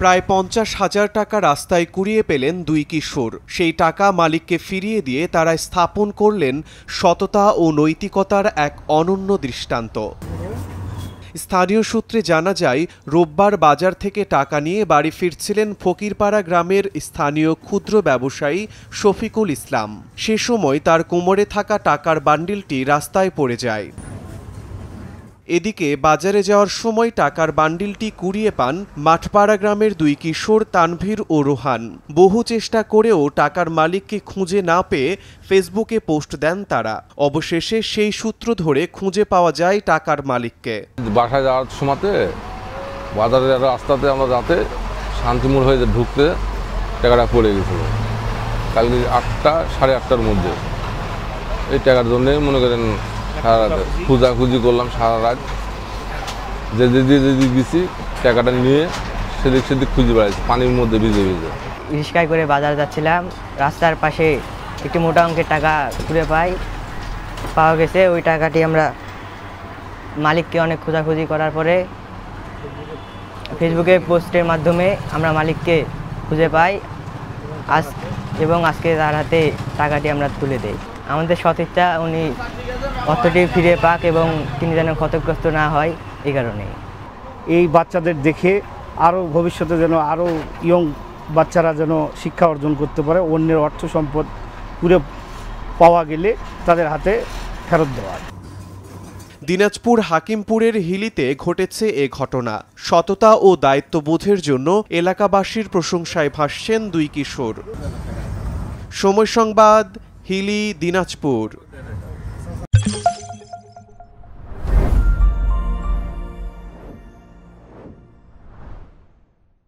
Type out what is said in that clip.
প্রায় ৫০,০০০ টাকা রাস্তায় কুড়িয়ে পেলেন দুই কিশোর। সেই টাকা মালিককে ফিরিয়ে দিয়ে তারা স্থাপন করলেন সততা ও নৈতিকতার এক অনন্য দৃষ্টান্ত। স্থানীয় সূত্রে জানা যায়, রোববার বাজার থেকে টাকা নিয়ে বাড়ি ফিরছিলেন ফকিরপাড়া গ্রামের স্থানীয় ক্ষুদ্র ব্যবসায়ী শফিকুল ইসলাম। সে সময় তার কোমরে থাকা টাকার বান্ডিলটি রাস্তায় পড়ে যায়। এদিকে বাজারে যাওয়ার সময় টাকার বান্ডিলটি কুড়িয়ে পান মাঠপাড়া গ্রামের দুই কিশোর তানভীর ও রোহান। বহু চেষ্টা করেও টাকার মালিককে খুঁজে না পেয়ে ফেসবুকে পোস্ট দেন তারা। অবশেষে সেই সূত্র ধরে খুঁজে পাওয়া যায় টাকার মালিককে। বাসায় যাওয়ার সময়তে বাজারের রাস্তাতে আমরা রাতে শান্তিমূল হয়ে ঢুকতে টাকাটা পড়ে গেছিল কালকে ৮টা সাড়ে ৮টার মধ্যে। এই টাকার জন্যে মনে করেন সারা রাত খুঁজাখুঁজি করলাম সারা রাত, যেদিক গেছি টাকাটা নিয়ে সেদিক খুঁজে বেড়াইছি পানির মধ্যে ভিজে ভিজে। রিক্সায় করে বাজার যাচ্ছিলাম, রাস্তার পাশে একটি মোটা অঙ্কের টাকা ঘুরে পাওয়া গেছে। ওই টাকাটি আমরা মালিককে অনেক খোঁজাখুঁজি করার পরে ফেসবুকে পোস্টের মাধ্যমে আমরা মালিককে খুঁজে পাই এবং আজকে তার হাতে টাকাটি আমরা তুলে দেই। আমাদের সতীর্থা উনি অর্থটি ফিরে পাক এবং তিনি যেন ক্ষতিগ্রস্ত না হয়, এই কারণে। এই বাচ্চাদের দেখে আরও ভবিষ্যতে যেন আরও ইয়ং বাচ্চারা যেন শিক্ষা অর্জন করতে পারে, অন্যের অর্থ সম্পদ পুরো পাওয়া গেলে তাদের হাতে ফেরত দেওয়া। দিনাজপুর হাকিমপুরের হিলিতে ঘটেছে এ ঘটনা। সততা ও দায়িত্ববোধের জন্য এলাকাবাসীর প্রশংসায় ভাসছেন দুই কিশোর। সময় সংবাদ, হিলি, দিনাজপুর।